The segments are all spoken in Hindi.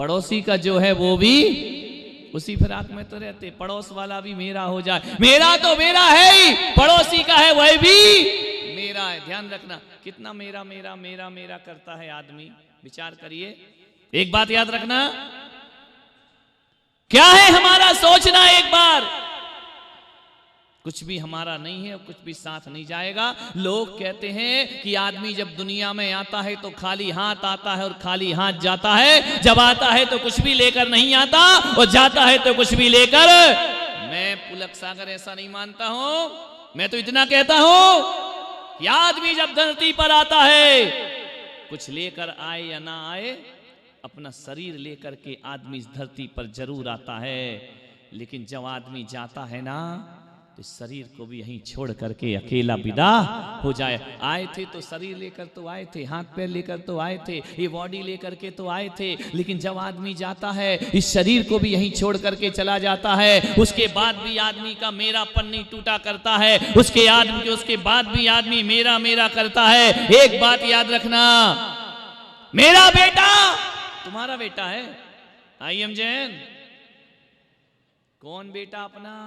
पड़ोसी का जो है वो भी उसी फिराक में तो रहते, पड़ोस वाला भी मेरा हो जाए, मेरा तो मेरा है ही, पड़ोसी का है वह भी मेरा है। ध्यान रखना, कितना मेरा मेरा मेरा मेरा करता है आदमी, विचार करिए। एक बात याद रखना, क्या है हमारा सोचना, एक बार कुछ भी हमारा नहीं है और कुछ भी साथ नहीं जाएगा। लोग कहते हैं कि आदमी जब दुनिया में आता है तो खाली हाथ आता है और खाली हाथ जाता है, जब आता है तो कुछ भी लेकर नहीं आता और जाता है तो कुछ भी लेकर। मैं पुलक सागर ऐसा नहीं मानता हूं, मैं तो इतना कहता हूं कि आदमी जब धरती पर आता है, कुछ लेकर आए या ना आए, अपना शरीर लेकर के आदमी इस धरती पर जरूर आता है, लेकिन जब आदमी जाता है ना तो शरीर को भी यहीं छोड़ करके अकेला विदा हो जाए। आए थे तो शरीर लेकर तो आए थे, हाथ पैर लेकर तो आए थे, ये बॉडी लेकर के तो आए थे, लेकिन जब आदमी जाता है इस शरीर को भी यहीं छोड़ करके चला जाता है। उसके बाद भी आदमी का मेरापन नहीं टूटा करता है, उसके बाद भी आदमी मेरा मेरा करता है। एक बात याद रखना, मेरा बेटा तुम्हारा बेटा है। आई एम जैन, कौन बेटा अपना?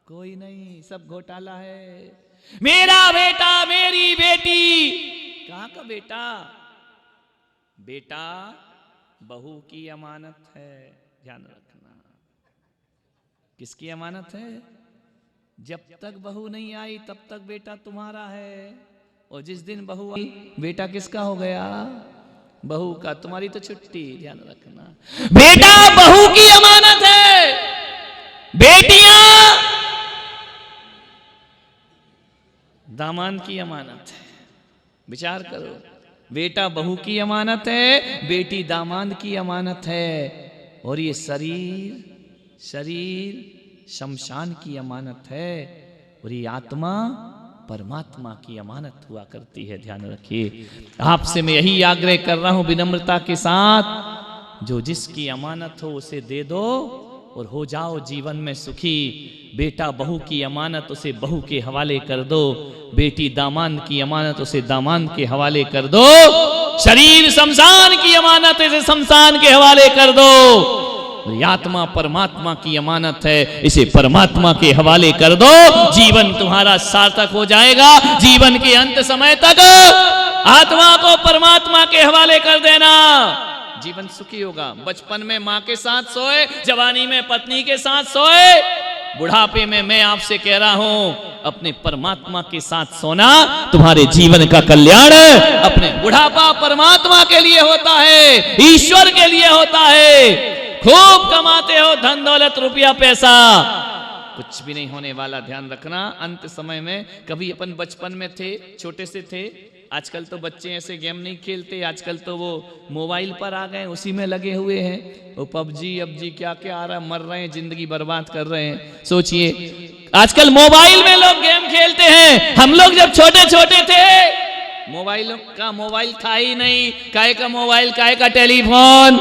कोई नहीं, सब घोटाला है। मेरा बेटा मेरी बेटी, कहां का बेटा? बेटा बहू की अमानत है, ध्यान रखना। किसकी अमानत है? जब तक बहू नहीं आई तब तक बेटा तुम्हारा है, और जिस दिन बहू आई बेटा किसका हो गया? बहू का। तुम्हारी तो छुट्टी, ध्यान रखना। बेटा बहू की अमानत है, बेटियां दामाद की अमानत है। विचार करो, बेटा बहू की अमानत है, बेटी दामाद की अमानत है, और ये शरीर शमशान की अमानत है, और ये आत्मा परमात्मा की अमानत हुआ करती है। ध्यान रखिए, आपसे मैं यही आग्रह कर रहा हूं विनम्रता के साथ, जो जिसकी अमानत हो उसे दे दो और हो जाओ जीवन में सुखी। बेटा बहू की अमानत उसे बहू के हवाले कर दो, बेटी दामाद की अमानत उसे दामाद के हवाले कर दो, शरीर शमशान की अमानत इसे शमशान के हवाले कर दो, आत्मा परमात्मा की अमानत है, इसे परमात्मा के हवाले कर दो। जीवन तुम्हारा सार्थक हो जाएगा। जीवन के अंत समय तक आत्मा को परमात्मा के हवाले कर देना, जीवन सुखी होगा। बचपन में माँ के साथ सोए, जवानी में पत्नी के साथ सोए, बुढ़ापे में मैं आपसे कह रहा हूं अपने परमात्मा के साथ सोना तुम्हारे जीवन का कल्याण। अपने बुढ़ापा परमात्मा के लिए होता है, ईश्वर के लिए होता है। खूब कमाते हो धन दौलत रुपया पैसा, कुछ भी नहीं होने वाला। ध्यान रखना, अंत समय में कभी अपन बचपन में थे, छोटे से थे, आजकल तो बच्चे ऐसे गेम नहीं खेलते, आजकल तो वो मोबाइल पर आ गए, उसी में लगे हुए हैं। वो पबजी अबजी क्या क्या आ रहा है, मर रहे हैं, जिंदगी बर्बाद कर रहे हैं। सोचिए आजकल मोबाइल में लोग गेम खेलते हैं। हम लोग जब छोटे छोटे थे मोबाइल था ही नहीं, काय का मोबाइल, काय का टेलीफोन।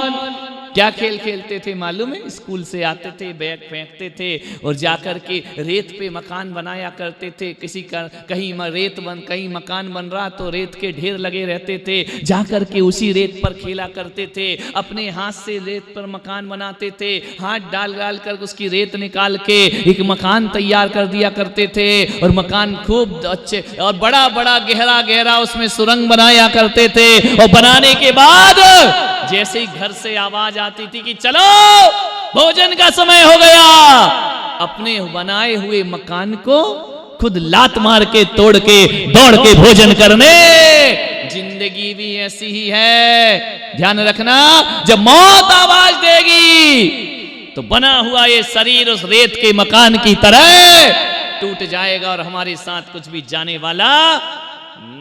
क्या खेल खेलते थे मालूम है? स्कूल से आते थे, बैग फेंकते थे और जाकर के रेत पे मकान बनाया करते थे। कहीं मकान बन रहा तो रेत के ढेर लगे रहते थे, जाकर के उसी रेत पर खेला करते थे। अपने हाथ से रेत पर मकान बनाते थे, हाथ डाल कर उसकी रेत निकाल के एक मकान तैयार कर दिया करते थे, और मकान खूब अच्छे और बड़ा बड़ा गहरा गहरा उसमें सुरंग बनाया करते थे। और बनाने के बाद जैसे ही घर से आवाज आती थी कि चलो भोजन का समय हो गया, अपने बनाए हुए मकान को खुद लात मार के तोड़ के दौड़ के भोजन करने। जिंदगी भी ऐसी ही है, ध्यान रखना। जब मौत आवाज देगी तो बना हुआ ये शरीर उस रेत के मकान की तरह टूट जाएगा और हमारे साथ कुछ भी जाने वाला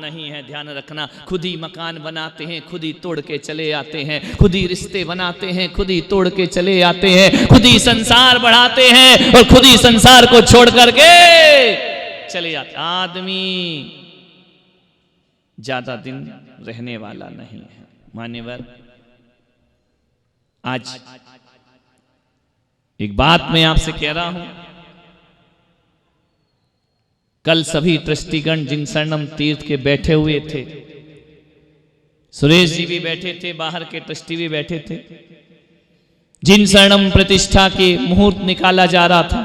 नहीं है। ध्यान रखना, खुद ही मकान बनाते हैं, खुद ही तोड़ के चले आते हैं, खुद ही रिश्ते बनाते हैं, खुद ही तोड़ के चले आते हैं, खुद ही संसार बढ़ाते हैं और खुद ही संसार को छोड़ करके चले जाते। आदमी ज्यादा दिन रहने वाला नहीं है। मान्यवर, आज एक बात मैं आपसे कह रहा हूं, कल सभी ट्रस्टीगण जिन शरणम तीर्थ के बैठे हुए थे, सुरेश जी भी बैठे थे, बाहर के ट्रस्टी भी बैठे थे, जिन शरणम प्रतिष्ठा के मुहूर्त निकाला जा रहा था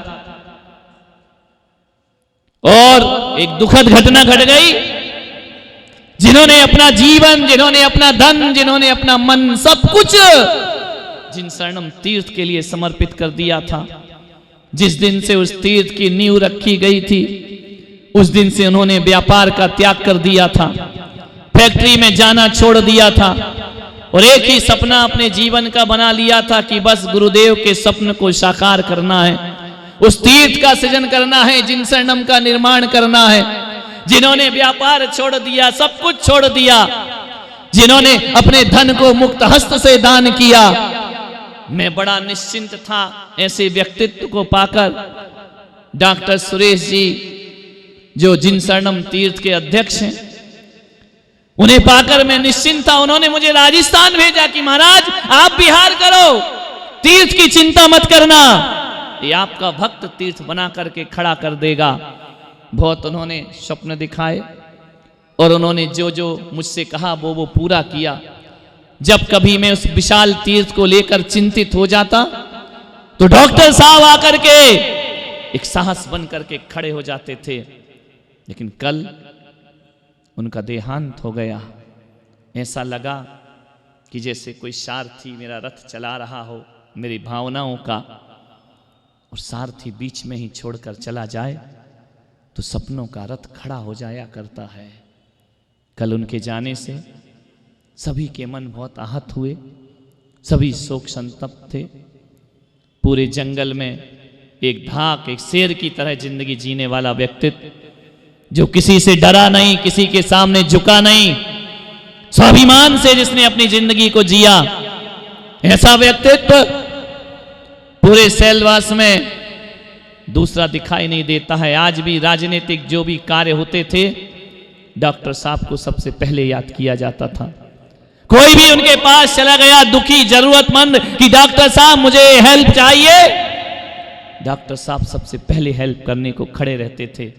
और एक दुखद घटना घट गई। जिन्होंने अपना जीवन, जिन्होंने अपना धन, जिन्होंने अपना मन, सब कुछ जिन शरणम तीर्थ के लिए समर्पित कर दिया था, जिस दिन से उस तीर्थ की नींव रखी गई थी, उस दिन से उन्होंने व्यापार का त्याग कर दिया था, फैक्ट्री में जाना छोड़ दिया था और एक ही सपना अपने जीवन का बना लिया था कि बस गुरुदेव के स्वप्न को साकार करना है, उस तीर्थ का सृजन करना है, जिन शरणम का निर्माण करना है। जिन्होंने व्यापार छोड़ दिया, सब कुछ छोड़ दिया, जिन्होंने अपने धन को मुक्त हस्त से दान किया, मैं बड़ा निश्चिंत था ऐसे व्यक्तित्व को पाकर। डॉक्टर सुरेश जी जो जिन शरणम तीर्थ के अध्यक्ष हैं, उन्हें पाकर मैं निश्चिंत था। उन्होंने मुझे राजस्थान भेजा कि महाराज आप बिहार करो, तीर्थ की चिंता मत करना, ये आपका भक्त तीर्थ बना करके खड़ा कर देगा। बहुत उन्होंने स्वप्न दिखाए और उन्होंने जो जो मुझसे कहा वो पूरा किया। जब कभी मैं उस विशाल तीर्थ को लेकर चिंतित हो जाता तो डॉक्टर साहब आकर के एक साहस बन करके खड़े हो जाते थे। लेकिन कल उनका देहांत हो गया। ऐसा लगा कि जैसे कोई सारथी मेरा रथ चला रहा हो मेरी भावनाओं का, और सारथी बीच में ही छोड़कर चला जाए तो सपनों का रथ खड़ा हो जाया करता है। कल उनके जाने से सभी के मन बहुत आहत हुए, सभी शोक संतप्त थे। पूरे जंगल में एक धाक, एक शेर की तरह जिंदगी जीने वाला व्यक्तित्व, जो किसी से डरा नहीं, किसी के सामने झुका नहीं, स्वाभिमान से जिसने अपनी जिंदगी को जिया, ऐसा व्यक्तित्व पूरे सेलवास में दूसरा दिखाई नहीं देता है। आज भी राजनीतिक जो भी कार्य होते थे, डॉक्टर साहब को सबसे पहले याद किया जाता था। कोई भी उनके पास चला गया दुखी, जरूरतमंद कि डॉक्टर साहब मुझे हेल्प चाहिए, डॉक्टर साहब सबसे पहले हेल्प करने को खड़े रहते थे।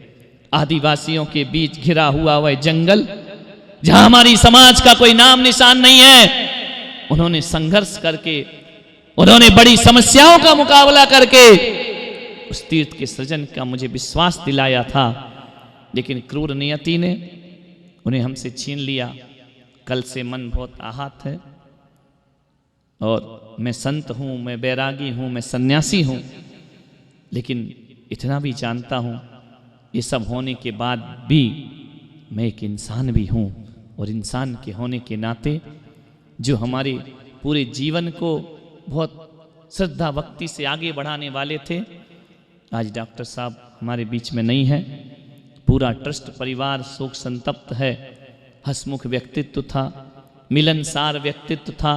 आदिवासियों के बीच घिरा हुआ वह जंगल, जहां हमारी समाज का कोई नाम निशान नहीं है, उन्होंने संघर्ष करके, उन्होंने बड़ी समस्याओं का मुकाबला करके उस तीर्थ के सृजन का मुझे विश्वास दिलाया था। लेकिन क्रूर नियति ने उन्हें हमसे छीन लिया। कल से मन बहुत आहत है और मैं संत हूं, मैं बैरागी हूं, मैं सन्यासी हूं, लेकिन इतना भी जानता हूं ये सब होने के बाद भी मैं एक इंसान भी हूं, और इंसान के होने के नाते जो हमारे पूरे जीवन को बहुत श्रद्धा भक्ति से आगे बढ़ाने वाले थे, आज डॉक्टर साहब हमारे बीच में नहीं है। पूरा ट्रस्ट परिवार शोक संतप्त है। हसमुख व्यक्तित्व था, मिलनसार व्यक्तित्व था,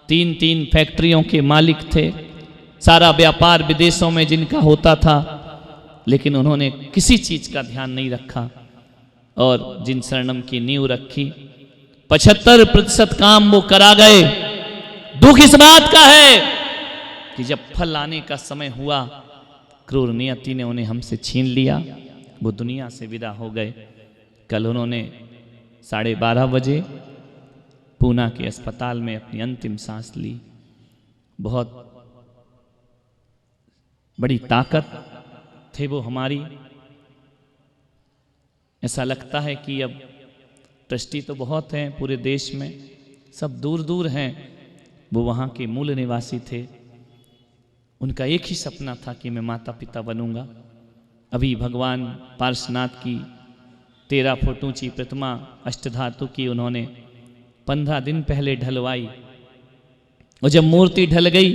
3 फैक्ट्रियों के मालिक थे, सारा व्यापार विदेशों में जिनका होता था, लेकिन उन्होंने किसी चीज का ध्यान नहीं रखा और जिन शरणम की नींव रखी। 75% काम वो करा गए। दुख इस बात का है कि जब फल आने का समय हुआ, क्रूर नियति ने उन्हें हमसे छीन लिया, वो दुनिया से विदा हो गए। कल उन्होंने 12:30 बजे पूना के अस्पताल में अपनी अंतिम सांस ली। बहुत बड़ी ताकत थे वो हमारी। ऐसा लगता है कि अब ट्रस्टी तो बहुत हैं पूरे देश में, सब दूर दूर हैं, वो वहाँ के मूल निवासी थे। उनका एक ही सपना था कि मैं माता पिता बनूंगा। अभी भगवान पार्श्वनाथ की 13 फुट ऊंची प्रतिमा अष्टधातु की उन्होंने 15 दिन पहले ढलवाई, और जब मूर्ति ढल गई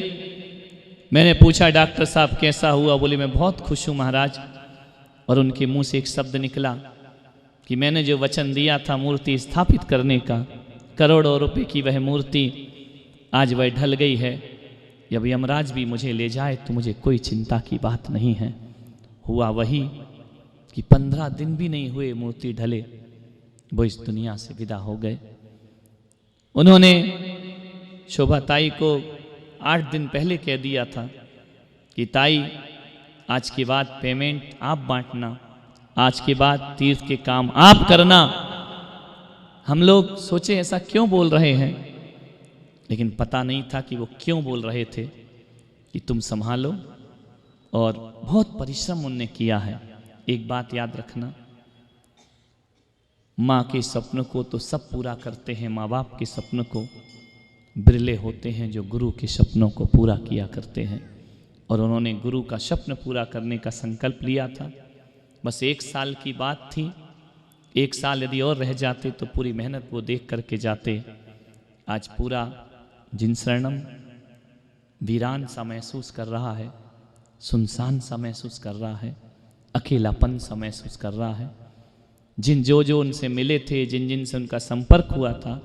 मैंने पूछा डॉक्टर साहब कैसा हुआ? बोले मैं बहुत खुश हूँ महाराज। और उनके मुंह से एक शब्द निकला कि मैंने जो वचन दिया था मूर्ति स्थापित करने का, करोड़ों रुपए की वह मूर्ति आज वह ढल गई है। जब यमराज भी मुझे ले जाए तो मुझे कोई चिंता की बात नहीं है। हुआ वही कि 15 दिन भी नहीं हुए मूर्ति ढले, वो इस दुनिया से विदा हो गए। उन्होंने शोभा ताई को 8 दिन पहले कह दिया था कि ताई आज के बाद पेमेंट आप बांटना, आज के बाद तीर्थ के काम आप करना। हम लोग सोचे ऐसा क्यों बोल रहे हैं, लेकिन पता नहीं था कि वो क्यों बोल रहे थे। कि तुम संभालो, और बहुत परिश्रम उनने किया है। एक बात याद रखना, माँ के सपनों को तो सब पूरा करते हैं, माँ बाप के सपनों को बिरले होते हैं जो गुरु के सपनों को पूरा किया करते हैं। और उन्होंने गुरु का स्वप्न पूरा करने का संकल्प लिया था। बस 1 साल की बात थी, 1 साल यदि और रह जाते तो पूरी मेहनत वो देख करके जाते। आज पूरा जिन शरणम वीरान सा महसूस कर रहा है, सुनसान सा महसूस कर रहा है, अकेलापन सा महसूस कर रहा है। जो उनसे मिले थे, जिन से उनका संपर्क हुआ था,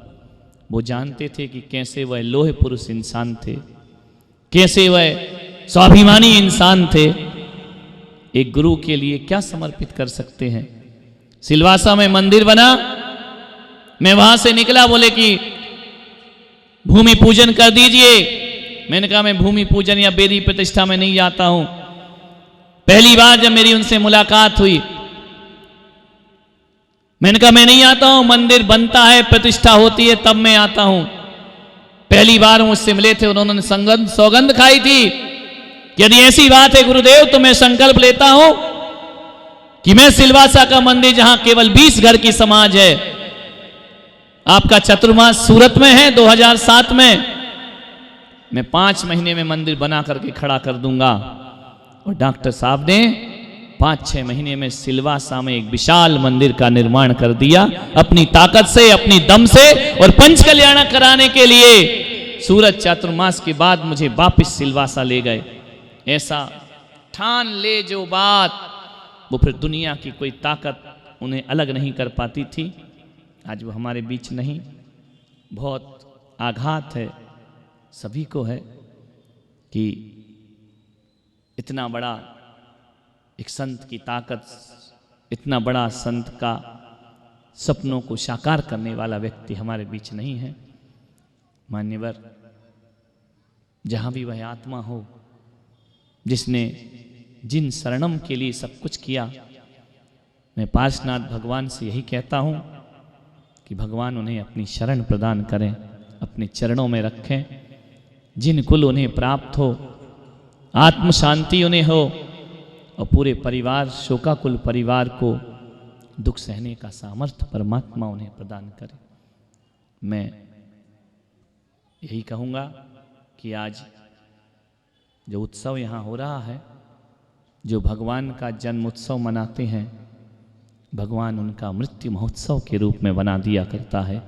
वो जानते थे कि कैसे वह लोहे पुरुष इंसान थे, कैसे वह स्वाभिमानी इंसान थे। एक गुरु के लिए क्या समर्पित कर सकते हैं। सिलवासा में मंदिर बना, मैं वहां से निकला, बोले कि भूमि पूजन कर दीजिए। मैंने कहा मैं भूमि पूजन या बेदी प्रतिष्ठा में नहीं जाता हूं। पहली बार जब मेरी उनसे मुलाकात हुई, मैंने कहा मैं नहीं आता हूं, मंदिर बनता है, प्रतिष्ठा होती है, तब मैं आता हूं। पहली बार मुझसे मिले थे, उन्होंने सौगंध खाई थी कि यदि ऐसी बात है गुरुदेव तो मैं संकल्प लेता हूं कि मैं सिलवासा का मंदिर, जहां केवल 20 घर की समाज है, आपका चतुर्मास सूरत में है 2007 में, मैं 5 महीने में मंदिर बना करके खड़ा कर दूंगा। और डॉक्टर साहब ने 5-6 महीने में सिलवासा में एक विशाल मंदिर का निर्माण कर दिया, अपनी ताकत से, अपनी दम से। और पंच कल्याण कराने के लिए सूरत चातुर्मास के बाद मुझे वापस सिलवासा ले गए। ऐसा ठान ले जो बात, वो फिर दुनिया की कोई ताकत उन्हें अलग नहीं कर पाती थी। आज वो हमारे बीच नहीं। बहुत आघात है, सभी को है कि इतना बड़ा एक संत की ताकत, इतना बड़ा संत का सपनों को साकार करने वाला व्यक्ति हमारे बीच नहीं है। मान्यवर, जहां भी वह आत्मा हो जिसने जिन शरणम के लिए सब कुछ किया, मैं पार्श्वनाथ भगवान से यही कहता हूं कि भगवान उन्हें अपनी शरण प्रदान करें, अपने चरणों में रखें। जिन कुल उन्हें प्राप्त हो, आत्म शांति उन्हें हो, और पूरे परिवार, शोकाकुल परिवार को दुख सहने का सामर्थ्य परमात्मा उन्हें प्रदान करे। मैं यही कहूँगा कि आज जो उत्सव यहाँ हो रहा है, जो भगवान का जन्म उत्सव मनाते हैं, भगवान उनका मृत्यु महोत्सव के रूप में बना दिया करता है।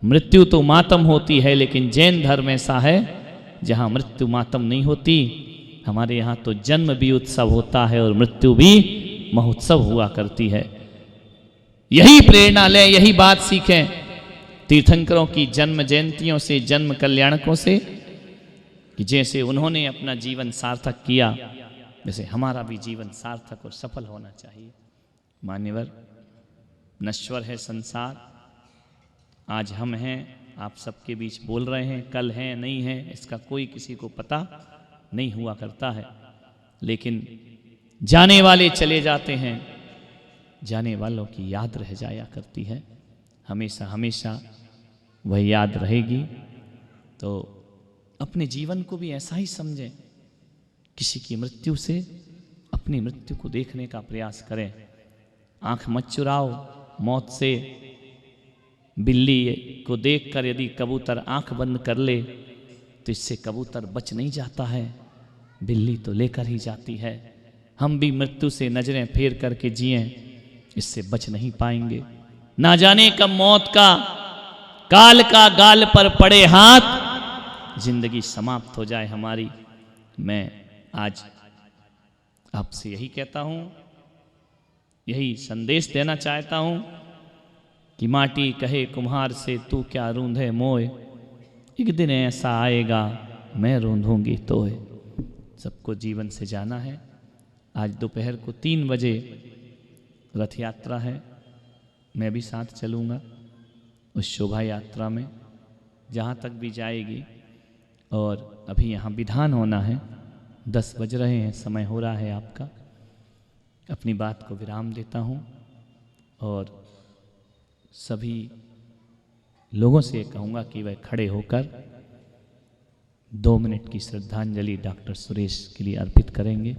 मृत्यु तो मातम होती है, लेकिन जैन धर्म ऐसा है जहाँ मृत्यु मातम नहीं होती। हमारे यहाँ तो जन्म भी उत्सव होता है और मृत्यु भी महोत्सव हुआ करती है। यही प्रेरणा लें, यही बात सीखें तीर्थंकरों की जन्म जयंतियों से, जन्म कल्याणकों से, कि जैसे उन्होंने अपना जीवन सार्थक किया, वैसे हमारा भी जीवन सार्थक और सफल होना चाहिए। मान्यवर, नश्वर है संसार। आज हम हैं, आप सबके बीच बोल रहे हैं, कल हैं नहीं हैं, इसका कोई किसी को पता नहीं हुआ करता है। लेकिन जाने वाले चले जाते हैं, जाने वालों की याद रह जाया करती है। हमेशा हमेशा वह याद रहेगी। तो अपने जीवन को भी ऐसा ही समझें, किसी की मृत्यु से अपनी मृत्यु को देखने का प्रयास करें। आंख मत चुराओ मौत से। बिल्ली को देखकर यदि कबूतर आंख बंद कर ले तो इससे कबूतर बच नहीं जाता है, बिल्ली तो लेकर ही जाती है। हम भी मृत्यु से नजरें फेर करके जिएं, इससे बच नहीं पाएंगे। ना जाने कब मौत का, काल का गाल पर पड़े हाथ, जिंदगी समाप्त हो जाए हमारी। मैं आज आपसे यही कहता हूं, यही संदेश देना चाहता हूं कि माटी कहे कुम्हार से तू क्या रूंधे मोए, एक दिन ऐसा आएगा मैं रूंधूंगी तोए। सबको जीवन से जाना है। आज दोपहर को 3 बजे रथ यात्रा है, मैं भी साथ चलूँगा उस शोभा यात्रा में, जहाँ तक भी जाएगी। और अभी यहाँ विधान होना है, 10 बज रहे हैं, समय हो रहा है आपका। अपनी बात को विराम देता हूँ और सभी लोगों से कहूँगा कि वह खड़े होकर 2 मिनट की श्रद्धांजलि डॉक्टर सुरेश के लिए अर्पित करेंगे।